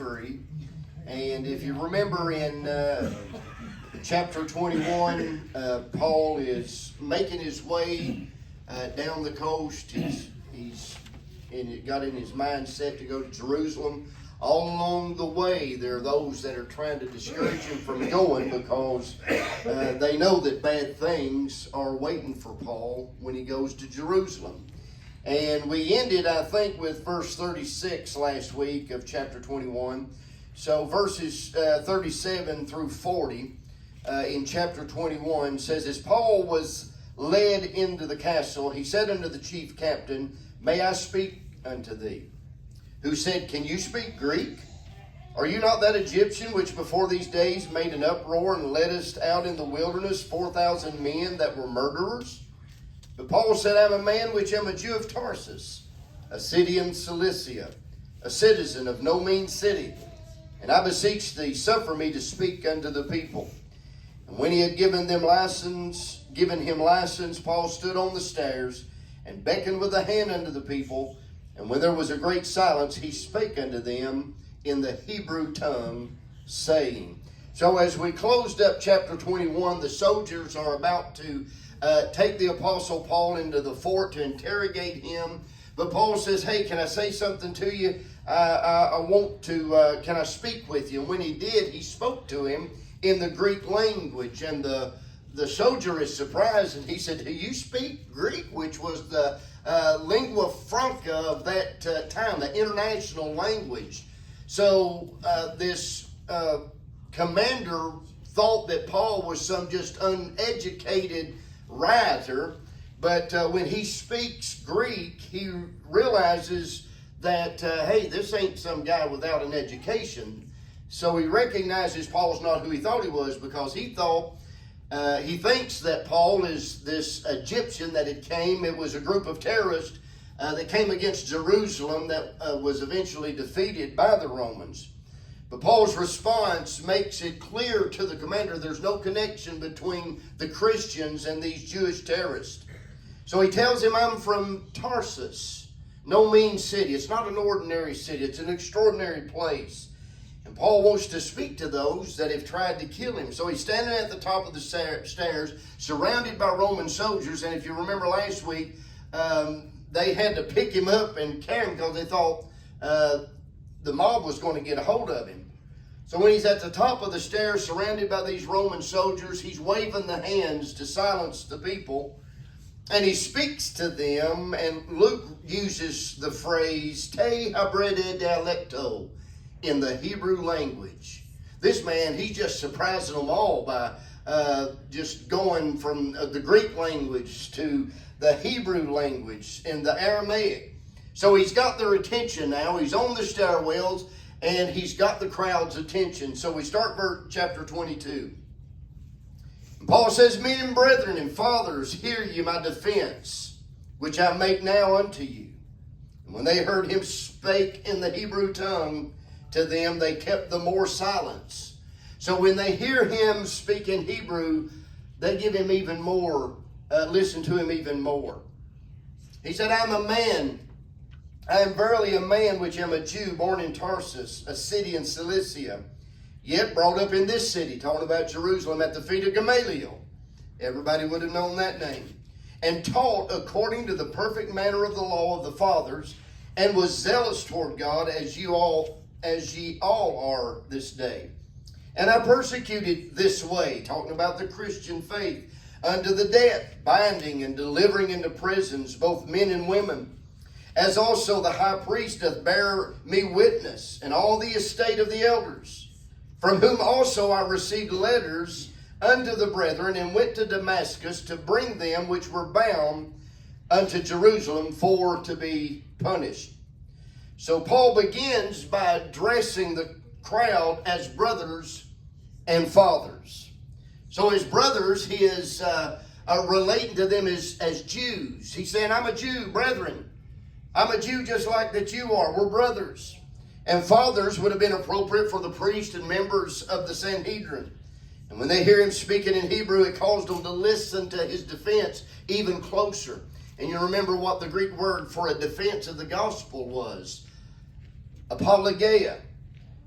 23. And if you remember in chapter 21, Paul is making his way down the coast. He's got in his mind set to go to Jerusalem. All along the way, there are those that are trying to discourage him from going because they know that bad things are waiting for Paul when he goes to Jerusalem. And we ended, I think, with verse 36 last week of chapter 21. So verses 37 through 40 in chapter 21 says, as Paul was led into the castle, he said unto the chief captain, May I speak unto thee? Who said, Can you speak Greek? Are you not that Egyptian which before these days made an uproar and led us out in the wilderness 4,000 men that were murderers? But Paul said, I am a man which am a Jew of Tarsus, a city in Cilicia, a citizen of no mean city. And I beseech thee, suffer me to speak unto the people. And when he had given him license, Paul stood on the stairs and beckoned with the hand unto the people. And when there was a great silence, he spake unto them in the Hebrew tongue, saying. So as we closed up chapter 21, the soldiers are about to take the Apostle Paul into the fort to interrogate him. But Paul says, hey, can I say something to you? I want to, can I speak with you? And when he did, he spoke to him in the Greek language. And the soldier is surprised, and he said, do you speak Greek? Which was the lingua franca of that time, the international language. So this commander thought that Paul was some just uneducated writer, but when he speaks Greek, he realizes that, hey, this ain't some guy without an education. So he recognizes Paul's not who he thought he was, because he thinks that Paul is this Egyptian that had came. It was a group of terrorists that came against Jerusalem that was eventually defeated by the Romans. But Paul's response makes it clear to the commander there's no connection between the Christians and these Jewish terrorists. So he tells him, I'm from Tarsus, no mean city. It's not an ordinary city. It's an extraordinary place. And Paul wants to speak to those that have tried to kill him. So he's standing at the top of the stairs, surrounded by Roman soldiers. And if you remember last week, they had to pick him up and carry him because they thought the mob was going to get a hold of him. So when he's at the top of the stairs, surrounded by these Roman soldiers, he's waving the hands to silence the people. And he speaks to them, and Luke uses the phrase, te habrede dialecto, in the Hebrew language. This man, he's just surprising them all by just going from the Greek language to the Hebrew language and the Aramaic. So he's got their attention now. He's on the stairwells, and he's got the crowd's attention. So we start verse chapter 22. And Paul says, Men and brethren and fathers, hear ye my defense, which I make now unto you. And when they heard him spake in the Hebrew tongue to them, they kept the more silence. So when they hear him speak in Hebrew, they give him even more, listen to him even more. He said, I am verily a man which am a Jew, born in Tarsus, a city in Cilicia, yet brought up in this city, talking about Jerusalem, at the feet of Gamaliel. Everybody would have known that name. And taught according to the perfect manner of the law of the fathers, and was zealous toward God as ye all are this day. And I persecuted this way, talking about the Christian faith, unto the death, binding and delivering into prisons both men and women, as also the high priest doth bear me witness, and all the estate of the elders, from whom also I received letters unto the brethren, and went to Damascus to bring them which were bound unto Jerusalem for to be punished. So Paul begins by addressing the crowd as brothers and fathers. So his brothers, he is relating to them as Jews. He's saying, I'm a Jew, brethren. I'm a Jew just like that you are. We're brothers. And fathers would have been appropriate for the priest and members of the Sanhedrin. And when they hear him speaking in Hebrew, it caused them to listen to his defense even closer. And you remember what the Greek word for a defense of the gospel was. Apologia.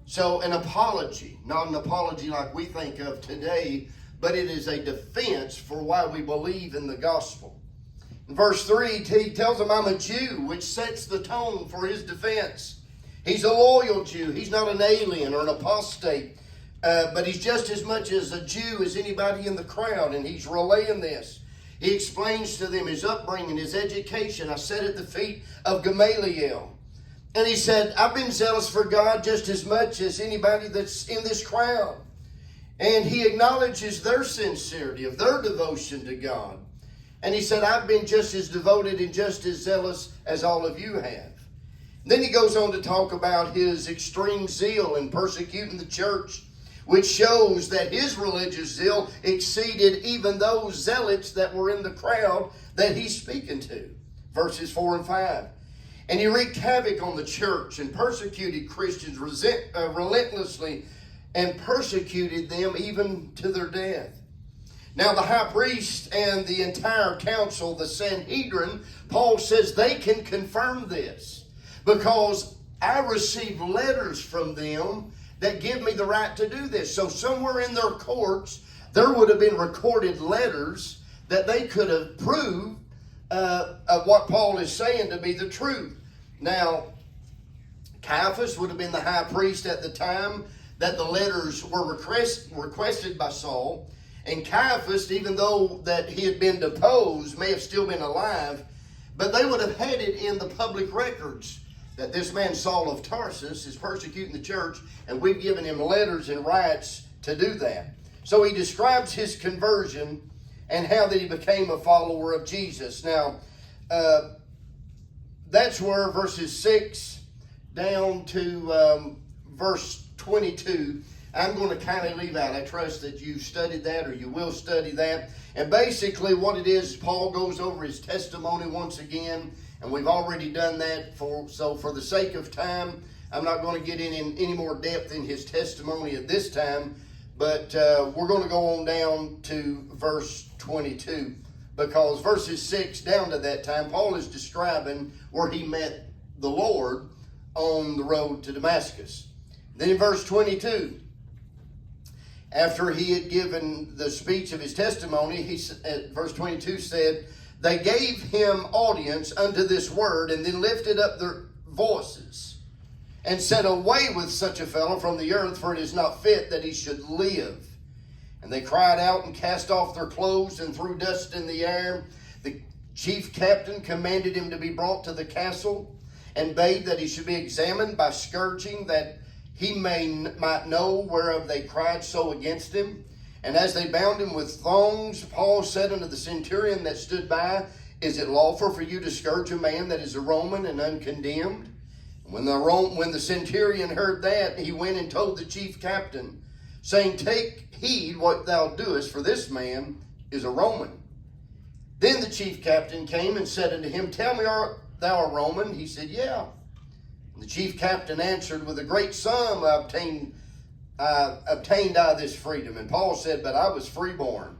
So an apology, not an apology like we think of today, but it is a defense for why we believe in the gospel. In verse 3, he tells them, I'm a Jew, which sets the tone for his defense. He's a loyal Jew. He's not an alien or an apostate, but he's just as much as a Jew as anybody in the crowd, and he's relaying this. He explains to them his upbringing, his education. I sat at the feet of Gamaliel. And he said, I've been zealous for God just as much as anybody that's in this crowd. And he acknowledges their sincerity, of their devotion to God. And he said, I've been just as devoted and just as zealous as all of you have. Then he goes on to talk about his extreme zeal in persecuting the church, which shows that his religious zeal exceeded even those zealots that were in the crowd that he's speaking to. Verses 4 and 5. And he wreaked havoc on the church and persecuted Christians relentlessly and persecuted them even to their death. Now the high priest and the entire council, the Sanhedrin, Paul says they can confirm this because I received letters from them that give me the right to do this. So somewhere in their courts, there would have been recorded letters that they could have proved of what Paul is saying to be the truth. Now, Caiaphas would have been the high priest at the time that the letters were requested by Saul. And Caiaphas, even though that he had been deposed, may have still been alive, but they would have had it in the public records that this man Saul of Tarsus is persecuting the church, and we've given him letters and rights to do that. So he describes his conversion and how that he became a follower of Jesus. Now, that's where verses 6 down to verse 22, I'm going to kind of leave out. I trust that you've studied that or you will study that. And basically what it is, Paul goes over his testimony once again, and we've already done that. So for the sake of time, I'm not going to get in any more depth in his testimony at this time, but we're going to go on down to verse 22, because verses 6 down to that time, Paul is describing where he met the Lord on the road to Damascus. Then in verse 22, after he had given the speech of his testimony, verse 22 said, they gave him audience unto this word, and then lifted up their voices, and said, away with such a fellow from the earth, for it is not fit that he should live. And they cried out and cast off their clothes and threw dust in the air. The chief captain commanded him to be brought to the castle, and bade that he should be examined by scourging, that he might know whereof they cried so against him. And as they bound him with thongs, Paul said unto the centurion that stood by, is it lawful for you to scourge a man that is a Roman and uncondemned? When the centurion heard that, he went and told the chief captain, saying, take heed what thou doest, for this man is a Roman. Then the chief captain came and said unto him, tell me, art thou a Roman? He said, yeah. And the chief captain answered, with a great sum I obtained I this freedom. And Paul said, but I was freeborn.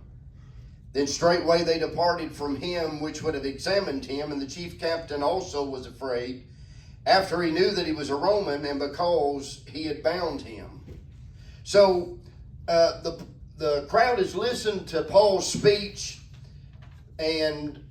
Then straightway they departed from him which would have examined him, and the chief captain also was afraid, after he knew that he was a Roman, and because he had bound him. So the crowd has listened to Paul's speech, and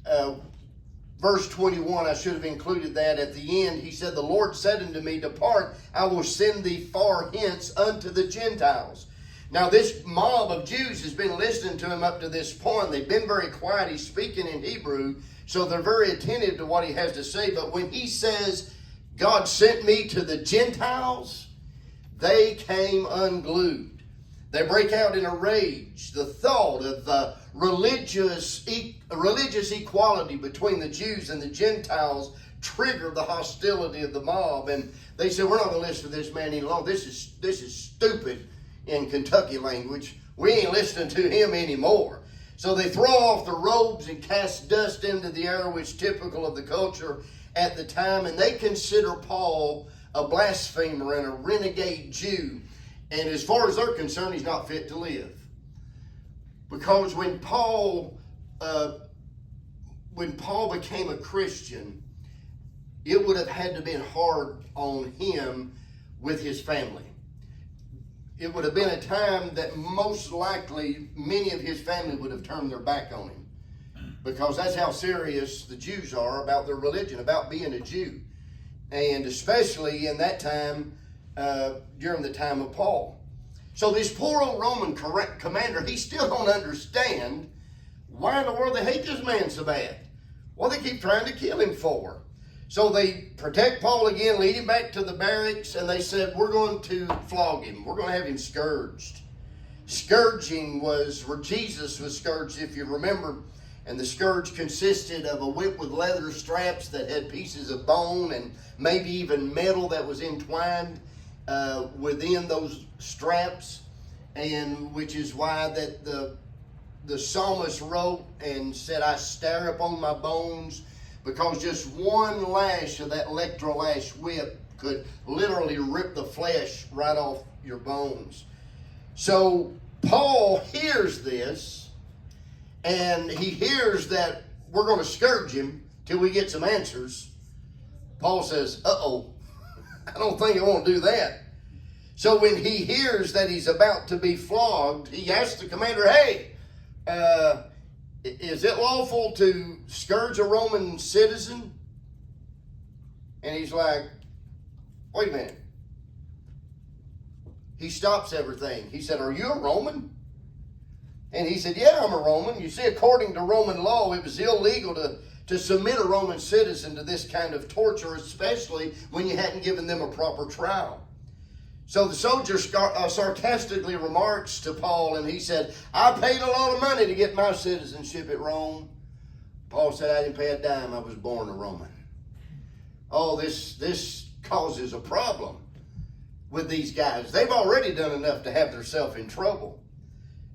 verse 21, I should have included that at the end. He said, the Lord said unto me, depart, I will send thee far hence unto the Gentiles. Now this mob of Jews has been listening to him up to this point. They've been very quiet. He's speaking in Hebrew, so they're very attentive to what he has to say. But when he says, God sent me to the Gentiles, they came unglued. They break out in a rage. The thought of religious equality between the Jews and the Gentiles triggered the hostility of the mob. And they said, we're not going to listen to this man any longer. This is stupid in Kentucky language. We ain't listening to him anymore. So they throw off their robes and cast dust into the air, which typical of the culture at the time. And they consider Paul a blasphemer and a renegade Jew. And as far as they're concerned, he's not fit to live. Because when Paul became a Christian, it would have had to been hard on him with his family. it would have been a time that most likely many of his family would have turned their back on him, because that's how serious the Jews are about their religion, about being a Jew. And especially in that time, during the time of Paul. So this poor old Roman commander, he still don't understand why in the world they hate this man so bad. What they keep trying to kill him for. So they protect Paul again, lead him back to the barracks, and they said, we're going to flog him. We're going to have him scourged. Scourging was where Jesus was scourged, if you remember. And the scourge consisted of a whip with leather straps that had pieces of bone and maybe even metal that was entwined within those straps. And which is why that the psalmist wrote and said, I stare upon my bones, because just one lash of that electrolash whip could literally rip the flesh right off your bones. So Paul hears this, and he hears that we're going to scourge him till we get some answers. Paul says, uh-oh, I don't think I want to do that. So when he hears that he's about to be flogged, he asks the commander, hey, is it lawful to scourge a Roman citizen? And he's like, wait a minute. He stops everything. He said, are you a Roman? And he said, yeah, I'm a Roman. You see, according to Roman law, it was illegal to submit a Roman citizen to this kind of torture, especially when you hadn't given them a proper trial. So the soldier sarcastically remarks to Paul, and he said, I paid a lot of money to get my citizenship at Rome. Paul said, I didn't pay a dime. I was born a Roman. Oh, this causes a problem with these guys. They've already done enough to have themselves in trouble.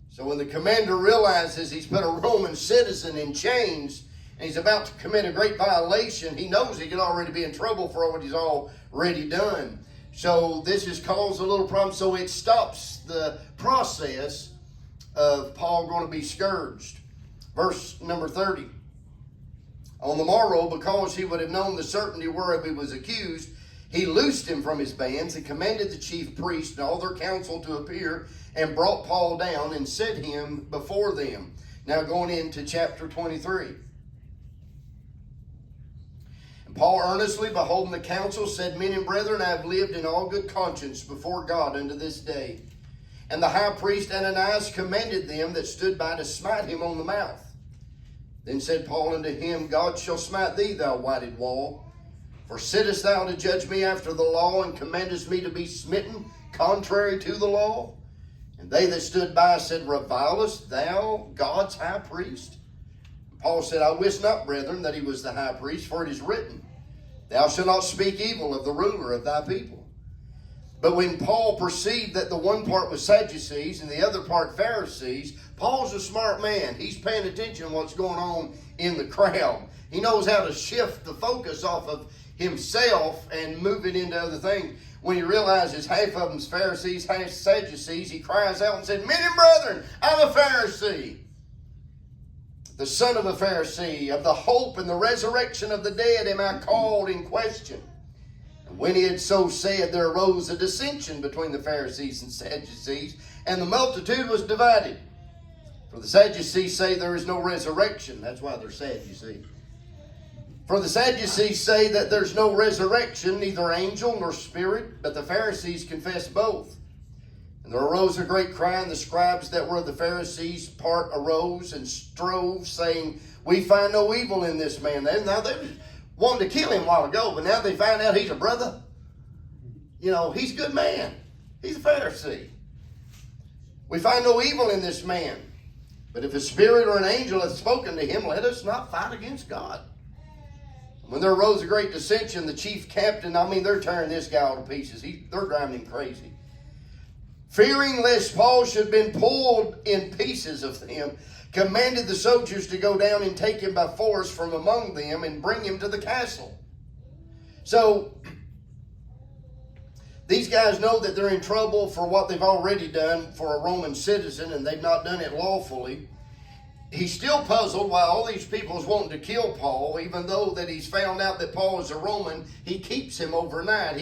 So when the commander realizes he's put a Roman citizen in chains and he's about to commit a great violation, he knows he could already be in trouble for what he's already done. So this has caused a little problem. So it stops the process of Paul going to be scourged. Verse number 30. On the morrow, because he would have known the certainty whereof he was accused, he loosed him from his bands and commanded the chief priests and all their council to appear, and brought Paul down and set him before them. Now going into chapter 23. Paul earnestly, beholding the council, said, Men and brethren, I have lived in all good conscience before God unto this day. And the high priest Ananias commanded them that stood by to smite him on the mouth. Then said Paul unto him, God shall smite thee, thou whited wall. For sittest thou to judge me after the law, and commandest me to be smitten contrary to the law? And they that stood by said, Revilest thou God's high priest? Paul said, I wist not, brethren, that he was the high priest, for it is written, Thou shalt not speak evil of the ruler of thy people. But when Paul perceived that the one part was Sadducees and the other part Pharisees, Paul's a smart man. He's paying attention to what's going on in the crowd. He knows how to shift the focus off of himself and move it into other things. When he realizes half of them's Pharisees, half Sadducees, he cries out and said, Men and brethren, I'm a Pharisee, the son of a Pharisee. Of the hope and the resurrection of the dead am I called in question. And when he had so said, there arose a dissension between the Pharisees and Sadducees, and the multitude was divided. For the Sadducees say there is no resurrection. That's why they're sad, you see. For the Sadducees say that there's no resurrection, neither angel nor spirit, but the Pharisees confess both. And there arose a great cry, and the scribes that were of the Pharisees' part arose and strove, saying, We find no evil in this man. Now they wanted to kill him a while ago, but now they find out he's a brother. You know, he's a good man. He's a Pharisee. We find no evil in this man. But if a spirit or an angel hath spoken to him, let us not fight against God. When there arose a great dissension, the chief captain, they're tearing this guy all to pieces. They're driving him crazy. Fearing lest Paul should have been pulled in pieces of them, commanded the soldiers to go down and take him by force from among them and bring him to the castle. So, these guys know that they're in trouble for what they've already done for a Roman citizen, and they've not done it lawfully. He's still puzzled why all these people is wanting to kill Paul, even though that he's found out that Paul is a Roman. He keeps him overnight.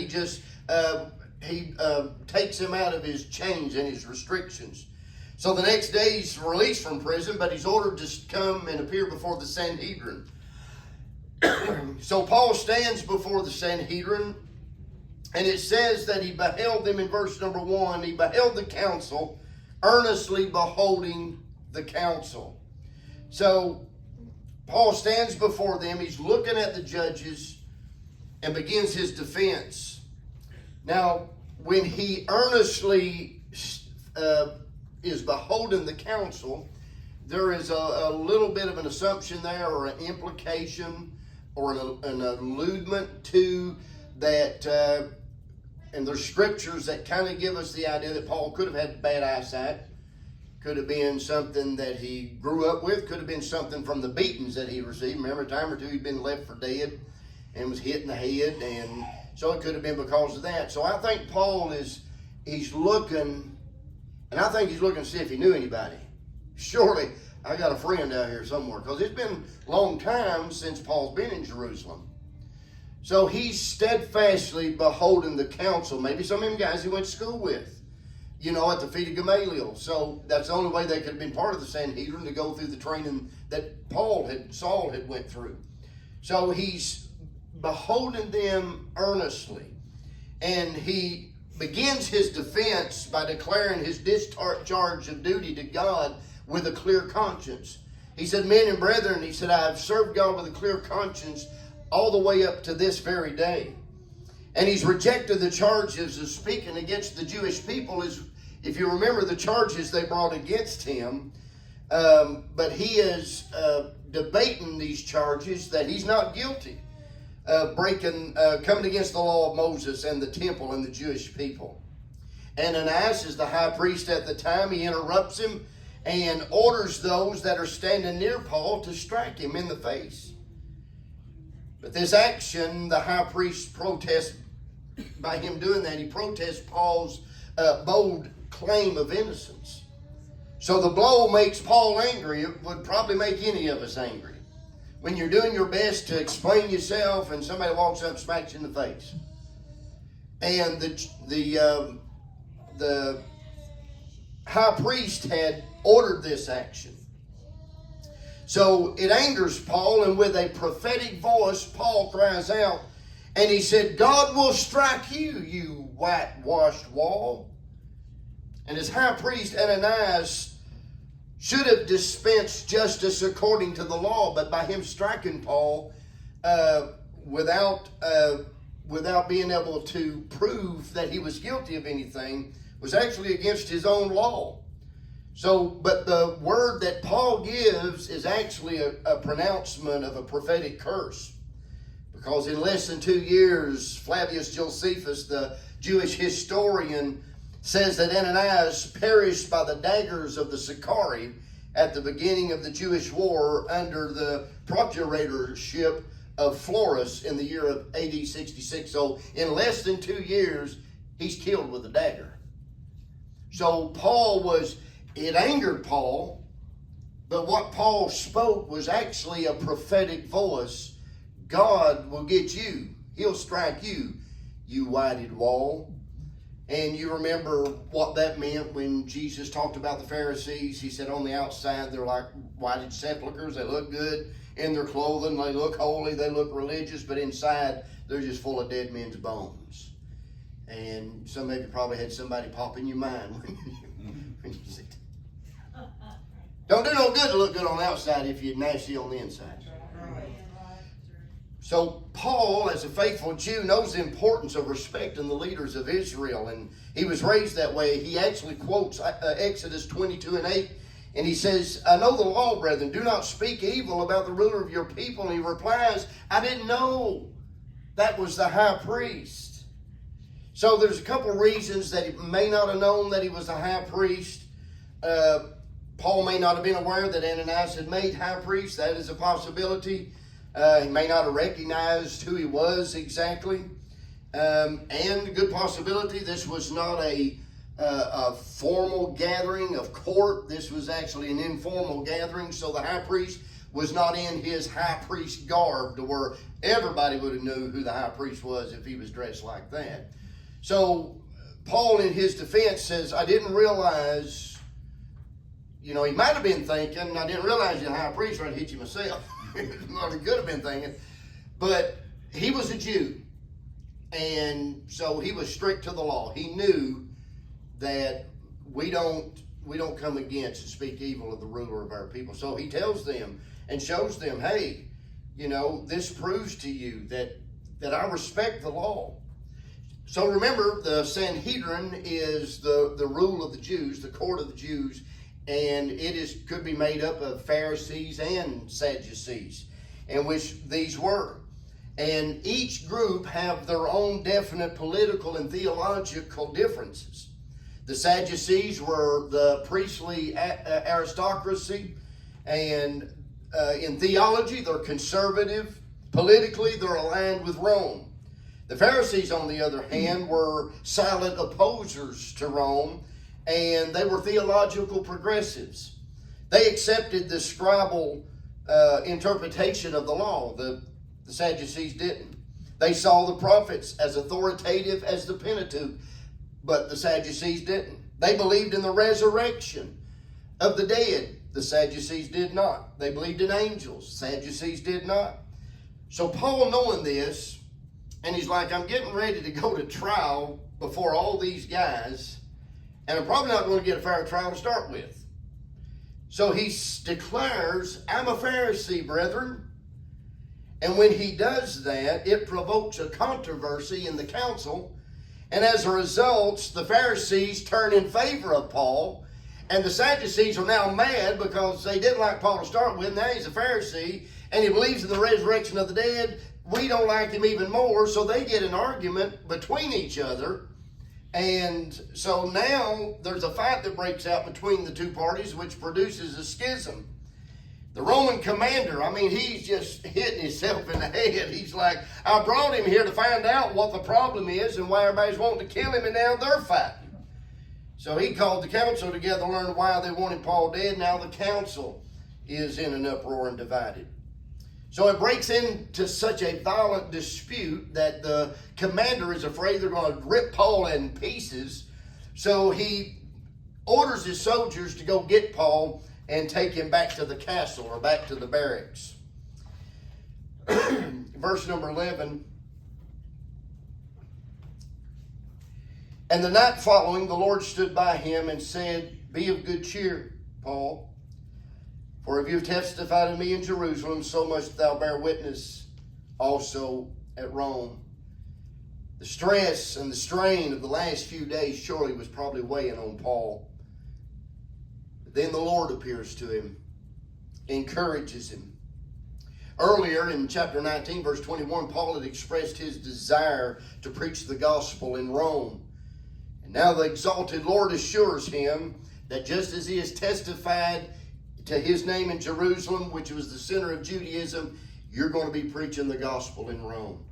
takes him out of his chains and his restrictions. So the next day he's released from prison, but he's ordered to come and appear before the Sanhedrin. So Paul stands before the Sanhedrin, and it says that he beheld them in verse number 1. He beheld the council, earnestly beholding the council. So Paul stands before them. He's looking at the judges and begins his defense. Now, when he earnestly is beholding the council, there is a little bit of an assumption there, or an implication, or an alludement to that. And there's scriptures that kind of give us the idea that Paul could have had bad eyesight. Could have been something that he grew up with. Could have been something from the beatings that he received. Remember, a time or two he'd been left for dead and was hit in the head. And so it could have been because of that. So I think Paul he's looking, and I think he's looking to see if he knew anybody. Surely, I got a friend out here somewhere, because it's been a long time since Paul's been in Jerusalem. So he's steadfastly beholding the council. Maybe some of them guys he went to school with, at the feet of Gamaliel. So that's the only way they could have been part of the Sanhedrin, to go through the training that Saul had went through. So he's beholding them earnestly. And he begins his defense by declaring his discharge of duty to God with a clear conscience. He said, "Men and brethren," he said, "I have served God with a clear conscience all the way up to this very day." And he's rejected the charges of speaking against the Jewish people. If you remember the charges they brought against him, but he is debating these charges that he's not guilty of coming against the law of Moses and the temple and the Jewish people. Ananias is the high priest at the time. He interrupts him and orders those that are standing near Paul to strike him in the face. But this action, the high priest protests. By him doing that, he protests Paul's bold claim of innocence. So the blow makes Paul angry. It would probably make any of us angry. When you're doing your best to explain yourself and somebody walks up and smacks you in the face. And the high priest had ordered this action. So it angers Paul, and with a prophetic voice, Paul cries out, and he said, "God will strike you, you whitewashed wall." And as high priest, Ananias should have dispensed justice according to the law, but by him striking Paul without being able to prove that he was guilty of anything was actually against his own law. So, but the word that Paul gives is actually a pronouncement of a prophetic curse. Because in less than 2 years, Flavius Josephus, the Jewish historian, says that Ananias perished by the daggers of the Sicarii at the beginning of the Jewish war under the procuratorship of Florus in the year of AD 66. So in less than 2 years, he's killed with a dagger. So it angered Paul, but what Paul spoke was actually a prophetic voice. God will get you. He'll strike you, you whited wall. And you remember what that meant when Jesus talked about the Pharisees. He said on the outside they're like whited sepulchres. They look good in their clothing. They look holy. They look religious. But inside they're just full of dead men's bones. And some of you probably had somebody pop in your mind when you said, don't do no good to look good on the outside if you're nasty on the inside. So Paul, as a faithful Jew, knows the importance of respecting the leaders of Israel, and he was raised that way. He actually quotes Exodus 22:8, and he says, "I know the law, brethren, do not speak evil about the ruler of your people." And he replies, "I didn't know that was the high priest." So there's a couple reasons that he may not have known that he was the high priest. Paul may not have been aware that Ananias had made high priest. That is a possibility. He may not have recognized who he was exactly. And a good possibility, this was not a formal gathering of court. This was actually an informal gathering. So the high priest was not in his high priest garb to where everybody would have knew who the high priest was if he was dressed like that. So Paul, in his defense, says, I didn't realize, he might have been thinking, I didn't realize the high priest tried to hit you myself. What he could have been thinking. But he was a Jew. And so he was strict to the law. He knew that we don't come against and speak evil of the ruler of our people. So he tells them and shows them, hey, this proves to you that I respect the law. So remember, the Sanhedrin is the rule of the Jews, the court of the Jews, and could be made up of Pharisees and Sadducees, in which these were. And each group have their own definite political and theological differences. The Sadducees were the priestly aristocracy, and in theology they're conservative. Politically they're aligned with Rome. The Pharisees, on the other hand, were silent opposers to Rome, and they were theological progressives. They accepted the scribal interpretation of the law. The Sadducees didn't. They saw the prophets as authoritative as the Pentateuch, but the Sadducees didn't. They believed in the resurrection of the dead. The Sadducees did not. They believed in angels. Sadducees did not. So Paul, knowing this, and he's like, I'm getting ready to go to trial before all these guys, and I'm probably not going to get a fair trial to start with. So he declares, I'm a Pharisee, brethren. And when he does that, it provokes a controversy in the council. And as a result, the Pharisees turn in favor of Paul. And the Sadducees are now mad because they didn't like Paul to start with. Now he's a Pharisee and he believes in the resurrection of the dead. We don't like him even more. So they get an argument between each other. And so now there's a fight that breaks out between the two parties, which produces a schism. The Roman commander, he's just hitting himself in the head. He's like, I brought him here to find out what the problem is and why everybody's wanting to kill him, and now they're fighting. So he called the council together to learn why they wanted Paul dead. Now the council is in an uproar and divided. So it breaks into such a violent dispute that the commander is afraid they're going to rip Paul in pieces. So he orders his soldiers to go get Paul and take him back to the castle or back to the barracks. Verse number 11. And the night following, the Lord stood by him and said, Be of good cheer, Paul. For if you have testified to me in Jerusalem, so must thou bear witness also at Rome. The stress and the strain of the last few days surely was probably weighing on Paul. Then the Lord appears to him, encourages him. Earlier in chapter 19, verse 21, Paul had expressed his desire to preach the gospel in Rome. And now the exalted Lord assures him that just as he has testified to his name in Jerusalem, which was the center of Judaism, you're going to be preaching the gospel in Rome.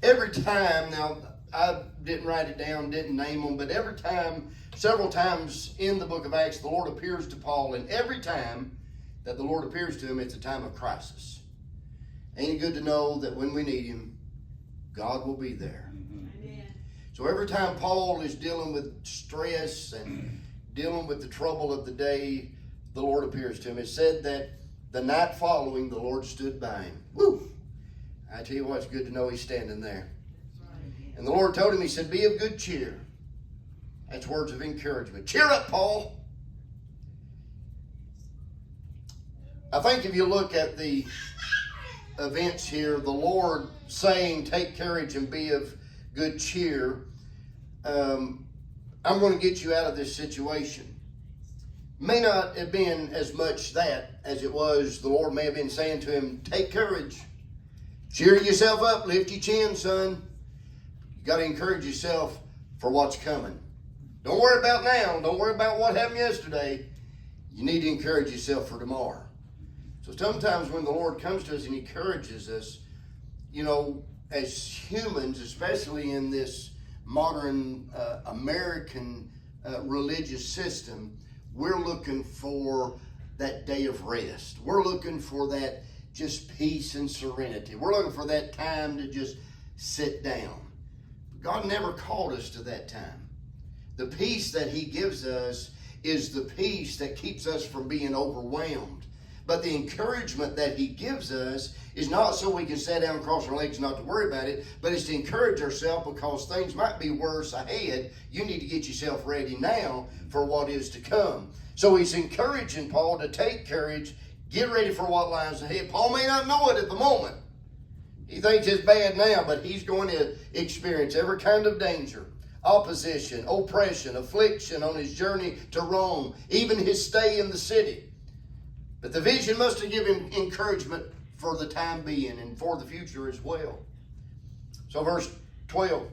Every time, now I didn't write it down, didn't name them, but every time, several times in the book of Acts, the Lord appears to Paul, and every time that the Lord appears to him, it's a time of crisis. Ain't it good to know that when we need him, God will be there? Amen. So every time Paul is dealing with stress and dealing with the trouble of the day, the Lord appears to him. It said that the night following, the Lord stood by him. Woo! I tell you what, it's good to know he's standing there. And the Lord told him, he said, be of good cheer. That's words of encouragement. Cheer up, Paul. I think if you look at the events here, the Lord saying, take courage and be of good cheer. I'm going to get you out of this situation. May not have been as much that as it was the Lord may have been saying to him, take courage. Cheer yourself up. Lift your chin, son. You got to encourage yourself for what's coming. Don't worry about now. Don't worry about what happened yesterday. You need to encourage yourself for tomorrow. So sometimes when the Lord comes to us and encourages us, you know, as humans, especially in this modern American religious system, we're looking for that day of rest. We're looking for that just peace and serenity. We're looking for that time to just sit down. God never called us to that time. The peace that he gives us is the peace that keeps us from being overwhelmed. But the encouragement that he gives us is not so we can sit down and cross our legs and not to worry about it, but it's to encourage ourselves because things might be worse ahead. You need to get yourself ready now for what is to come. So he's encouraging Paul to take courage, get ready for what lies ahead. Paul may not know it at the moment. He thinks it's bad now, but he's going to experience every kind of danger, opposition, oppression, affliction on his journey to Rome, even his stay in the city. But the vision must give him encouragement for the time being and for the future as well. So verse 12.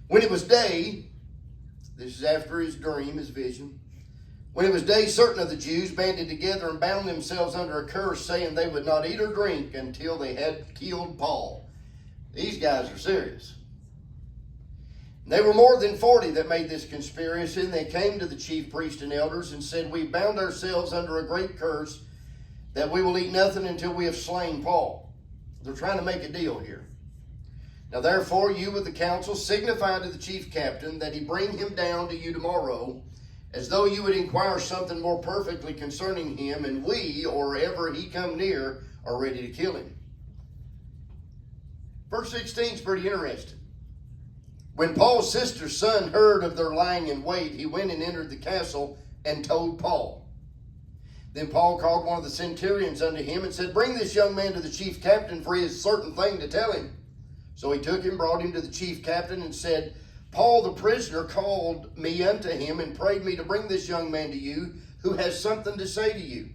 When it was day, this is after his dream, his vision. When it was day, certain of the Jews banded together and bound themselves under a curse, saying they would not eat or drink until they had killed Paul. These guys are serious. They were more than 40 that made this conspiracy, and they came to the chief priests and elders and said, we bound ourselves under a great curse that we will eat nothing until we have slain Paul. They're trying to make a deal here. Now therefore you with the council signify to the chief captain that he bring him down to you tomorrow, as though you would inquire something more perfectly concerning him, and we, or ever he come near, are ready to kill him. Verse 16 is pretty interesting. When Paul's sister's son heard of their lying in wait, he went and entered the castle and told Paul. Then Paul called one of the centurions unto him and said, bring this young man to the chief captain, for he has a certain thing to tell him. So he took him, brought him to the chief captain, and said, Paul the prisoner called me unto him and prayed me to bring this young man to you, who has something to say to you.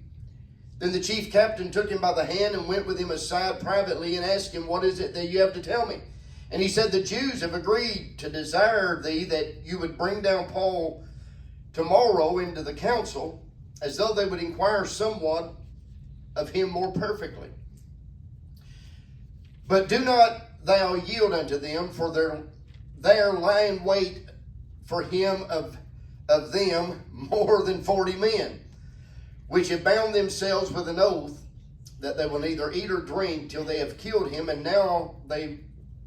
Then the chief captain took him by the hand and went with him aside privately and asked him, what is it that you have to tell me? And he said, the Jews have agreed to desire thee that you would bring down Paul tomorrow into the council, as though they would inquire somewhat of him more perfectly. But do not thou yield unto them, for there lie in wait for him of them more than 40 men, which have bound themselves with an oath that they will neither eat or drink till they have killed him, and now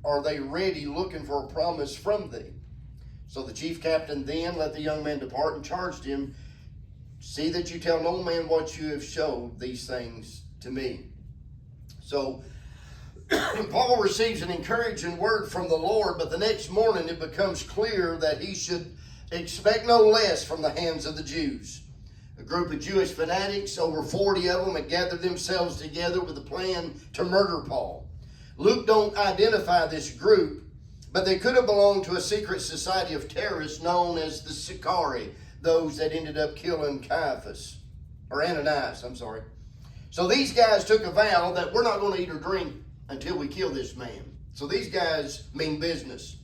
are they ready looking for a promise from thee. So the chief captain then let the young man depart and charged him, see that you tell no man what you have showed these things to me. So Paul receives an encouraging word from the Lord, but the next morning it becomes clear that he should expect no less from the hands of the Jews. A group of Jewish fanatics, over 40 of them, had gathered themselves together with a plan to murder Paul. Luke don't identify this group, but they could have belonged to a secret society of terrorists known as the Sicarii, those that ended up killing Ananias. So these guys took a vow that we're not going to eat or drink until we kill this man. So these guys mean business.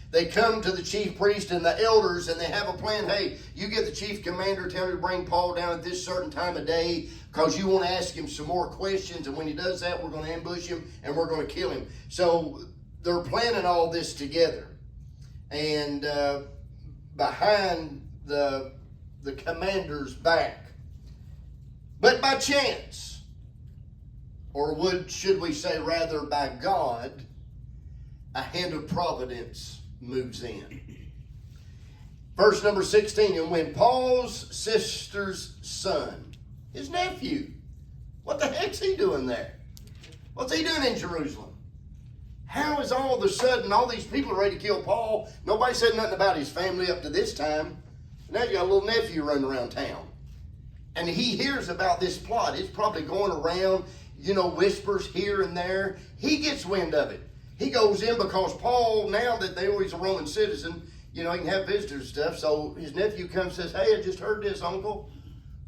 They come to the chief priest and the elders and they have a plan. Hey, you get the chief commander, tell him to bring Paul down at this certain time of day because you want to ask him some more questions. And when he does that, we're going to ambush him and we're going to kill him. So they're planning all this together. And behind the commander's back. But by chance, or should we say rather by God, a hand of providence moves in. Verse number 16, and when Paul's sister's son, his nephew, what the heck's he doing there? What's he doing in Jerusalem? How is all of a sudden all these people are ready to kill Paul? Nobody said nothing about his family up to this time. Now you got a little nephew running around town. And he hears about this plot. It's probably going around, whispers here and there. He gets wind of it. He goes in because Paul, now that he's a Roman citizen, he can have visitors and stuff. So his nephew comes and says, hey, I just heard this, uncle.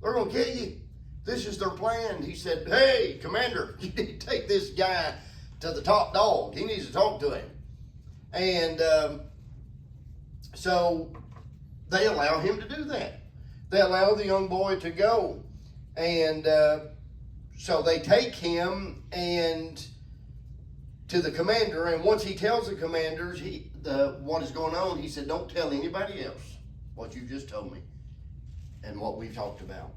They're going to kill you. This is their plan. He said, hey, commander, you need to take this guy to the top dog. He needs to talk to him. And so they allow him to do that. They allow the young boy to go. And so they take him and to the commander. And once he tells the commanders what is going on, he said, don't tell anybody else what you just told me and what we've talked about.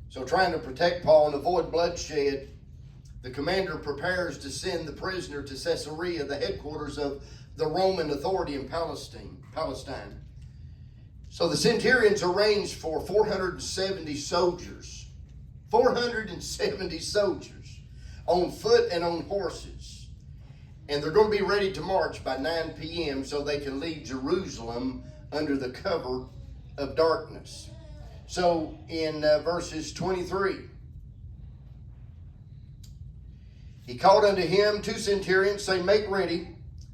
So trying to protect Paul and avoid bloodshed, the commander prepares to send the prisoner to Caesarea, the headquarters of the Roman authority in Palestine. So the centurions arranged for 470 soldiers. 470 soldiers on foot and on horses. And they're going to be ready to march by 9 p.m. so they can leave Jerusalem under the cover of darkness. So in verses 23, he called unto him 2 centurions, saying, Make ready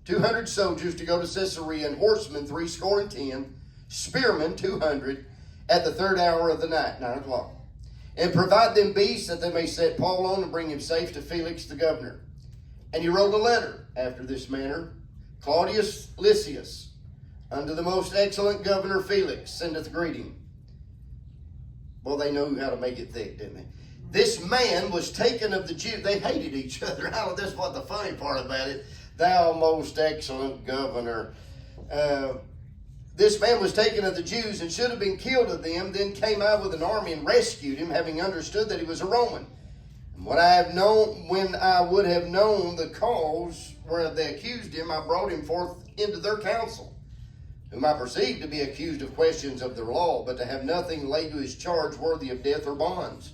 200 soldiers to go to Caesarea, and horsemen 70, spearmen 200, at the 3rd hour of the night, 9 o'clock. And provide them beasts that they may set Paul on and bring him safe to Felix the governor. And he wrote a letter after this manner. Claudius Lysias, unto the most excellent governor Felix, sendeth greeting. Well, they knew how to make it thick, didn't they? This man was taken of the Jews. They hated each other. That's what the funny part about it. Thou most excellent governor. This man was taken of the Jews and should have been killed of them, then came out with an army and rescued him, having understood that he was a Roman. And when I would have known the cause whereof they accused him, I brought him forth into their council, whom I perceived to be accused of questions of their law, but to have nothing laid to his charge worthy of death or bonds.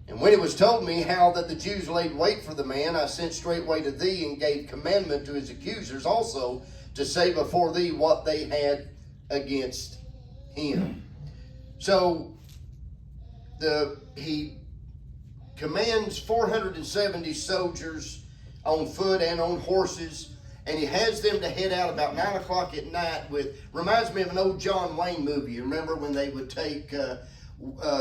And when it was told me how that the Jews laid wait for the man, I sent straightway to thee, and gave commandment to his accusers also to say before thee what they had against him. So he commands 470 soldiers on foot and on horses, and he has them to head out about 9 o'clock at night reminds me of an old John Wayne movie. You remember when they would take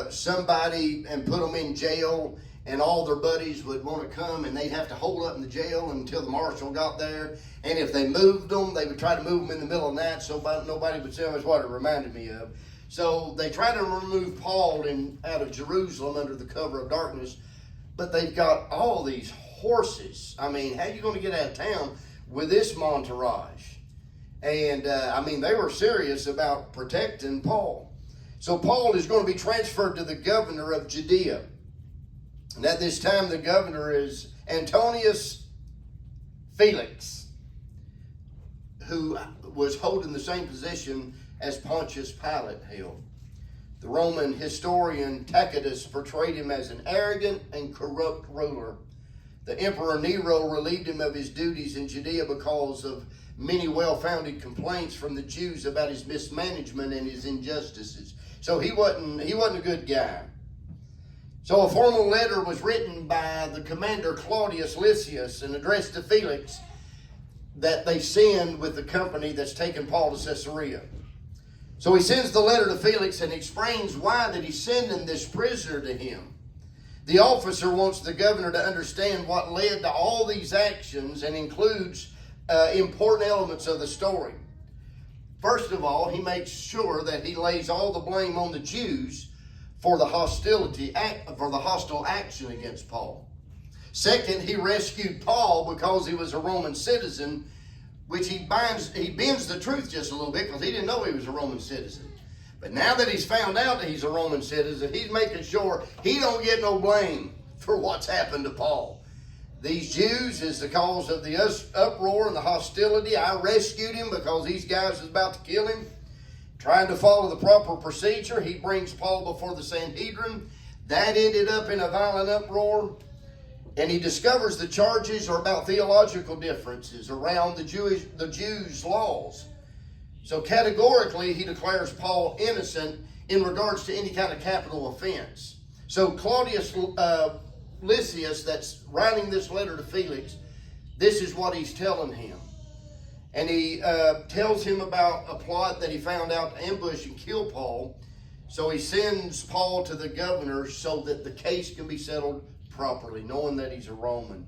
somebody and put them in jail, and all their buddies would want to come, and they'd have to hold up in the jail until the marshal got there. And if they moved them, they would try to move them in the middle of the night so nobody would see them. That's what it reminded me of. So they try to remove Paul out of Jerusalem under the cover of darkness, but they've got all these horses. I mean, how are you going to get out of town with this entourage? And they were serious about protecting Paul. So Paul is going to be transferred to the governor of Judea. And at this time, the governor is Antonius Felix, who was holding the same position as Pontius Pilate held. The Roman historian Tacitus portrayed him as an arrogant and corrupt ruler. The Emperor Nero relieved him of his duties in Judea because of many well-founded complaints from the Jews about his mismanagement and his injustices. So he wasn't a good guy. So a formal letter was written by the commander Claudius Lysias and addressed to Felix that they send with the company that's taken Paul to Caesarea. So he sends the letter to Felix and explains why that he's sending this prisoner to him. The officer wants the governor to understand what led to all these actions and includes important elements of the story. First of all, he makes sure that he lays all the blame on the Jews for the hostile action against Paul. Second, he rescued Paul because he was a Roman citizen, which he bends the truth just a little bit because he didn't know he was a Roman citizen. But now that he's found out that he's a Roman citizen, he's making sure he don't get no blame for what's happened to Paul. These Jews is the cause of the uproar and the hostility. I rescued him because these guys was about to kill him. Trying to follow the proper procedure, he brings Paul before the Sanhedrin. That ended up in a violent uproar. And he discovers the charges are about theological differences around the Jews' laws. So categorically, he declares Paul innocent in regards to any kind of capital offense. So Claudius Lysias, that's writing this letter to Felix, this is what he's telling him. And he tells him about a plot that he found out to ambush and kill Paul. So he sends Paul to the governor so that the case can be settled properly, knowing that he's a Roman.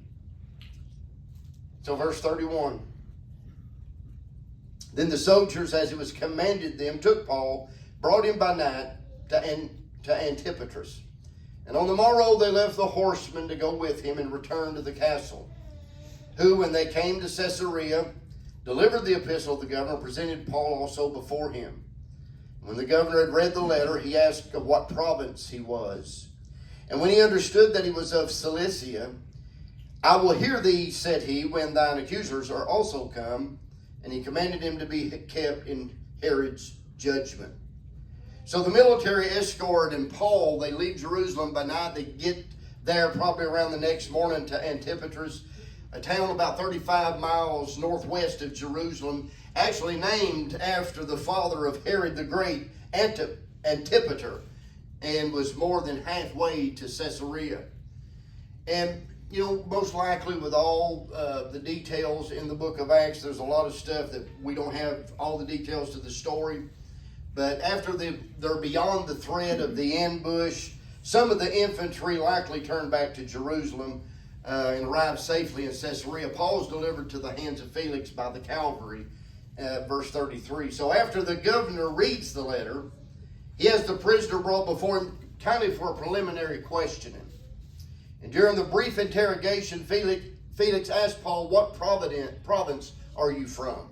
So verse 31. Then the soldiers, as it was commanded them, took Paul, brought him by night to Antipatris. And on the morrow they left the horsemen to go with him and return to the castle, who, when they came to Caesarea, delivered the epistle of the governor, presented Paul also before him. When the governor had read the letter, he asked of what province he was. And when he understood that he was of Cilicia, I will hear thee, said he, when thine accusers are also come, and he commanded him to be kept in Herod's judgment. So the military escort and Paul, they leave Jerusalem by night. They get there probably around the next morning to Antipatris, a town about 35 miles northwest of Jerusalem, actually named after the father of Herod the Great, Antipater, and was more than halfway to Caesarea. And, you know, most likely with all the details in the book of Acts, there's a lot of stuff that we don't have all the details to the story. But after they're beyond the threat of the ambush, some of the infantry likely turned back to Jerusalem and arrived safely in Caesarea. Paul is delivered to the hands of Felix by the cavalry, verse 33. So after the governor reads the letter, he has the prisoner brought before him kind of for a preliminary questioning. And during the brief interrogation, Felix asked Paul, "What province are you from?"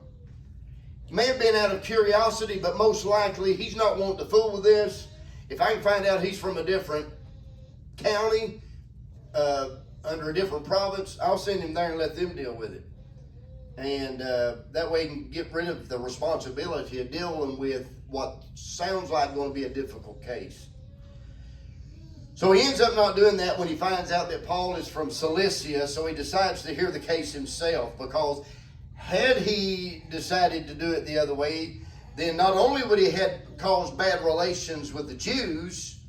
It may have been out of curiosity, but most likely he's not wanting to fool with this. If I can find out he's from a different county, under a different province, I'll send him there and let them deal with it. And that way he can get rid of the responsibility of dealing with what sounds like going to be a difficult case. So he ends up not doing that when he finds out that Paul is from Cilicia, so he decides to hear the case himself, because had he decided to do it the other way, then not only would he have caused bad relations with the Jews,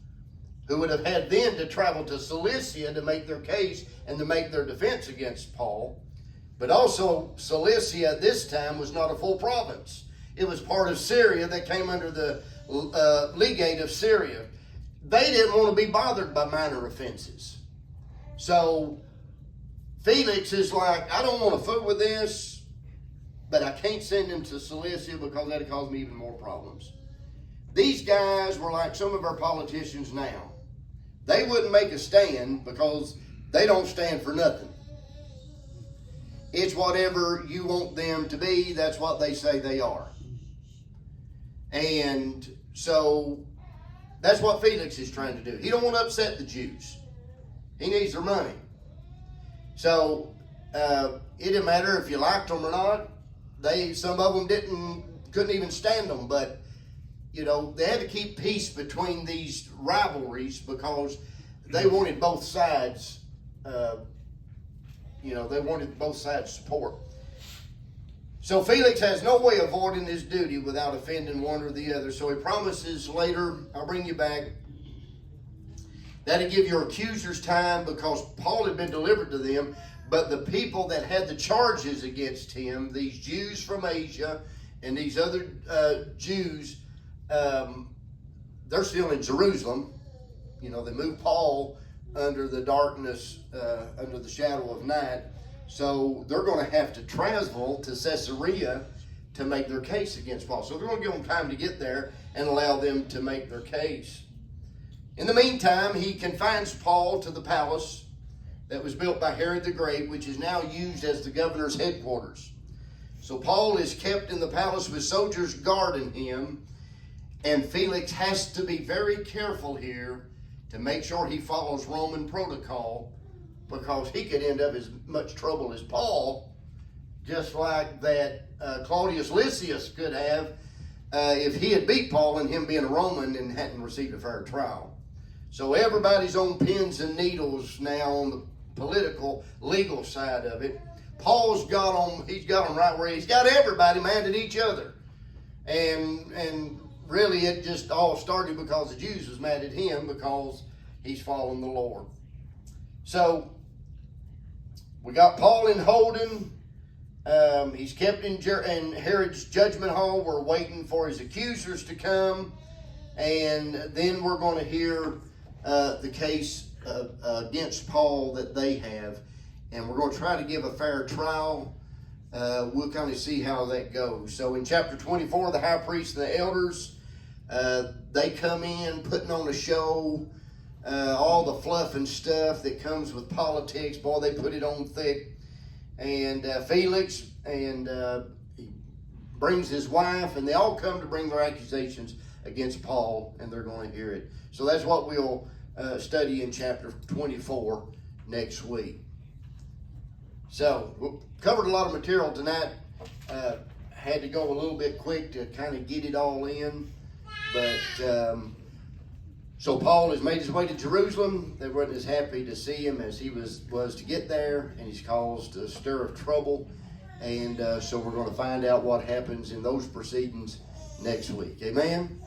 who would have had then to travel to Cilicia to make their case and to make their defense against Paul, but also Cilicia at this time was not a full province. It was part of Syria that came under the legate of Syria. They didn't want to be bothered by minor offenses. So Felix is like, I don't want to fool with this, but I can't send him to Cilicia because that'll cause me even more problems. These guys were like some of our politicians now. They wouldn't make a stand because they don't stand for nothing. It's whatever you want them to be, that's what they say they are. And so that's what Felix is trying to do. He don't want to upset the Jews. He needs their money. So it didn't matter if you liked them or not. Some of them couldn't even stand them, but you know, they had to keep peace between these rivalries because they wanted both sides. They wanted both sides support. So Felix has no way of avoiding his duty without offending one or the other. So he promises later, I'll bring you back, that he'd give your accusers time because Paul had been delivered to them. But the people that had the charges against him, these Jews from Asia and these other Jews, they're still in Jerusalem. You know, they moved Paul under the darkness, under the shadow of night. So they're going to have to travel to Caesarea to make their case against Paul. So they're going to give them time to get there and allow them to make their case. In the meantime, he confines Paul to the palace that was built by Herod the Great, which is now used as the governor's headquarters. So Paul is kept in the palace with soldiers guarding him, and Felix has to be very careful here to make sure he follows Roman protocol, because he could end up as much trouble as Paul, just like that Claudius Lysias could have if he had beat Paul and him being a Roman and hadn't received a fair trial. So everybody's on pins and needles now on the political, legal side of it. Paul's he's got them right where he's got everybody mad at each other. And really it just all started because the Jews was mad at him because he's following the Lord. So we got Paul in holding. He's kept in Herod's judgment hall. We're waiting for his accusers to come. And then we're going to hear the case against Paul that they have. And we're going to try to give a fair trial. We'll kind of see how that goes. So in chapter 24, the high priest and the elders, they come in putting on a show. All the fluff and stuff that comes with politics, boy, they put it on thick. And Felix he brings his wife, and they all come to bring their accusations against Paul, and they're going to hear it. So that's what we'll study in chapter 24 next week. So we've covered a lot of material tonight. had to go a little bit quick to kind of get it all in. But so Paul has made his way to Jerusalem. They weren't as happy to see him as he was to get there, and he's caused a stir of trouble. And so we're going to find out what happens in those proceedings next week. Amen.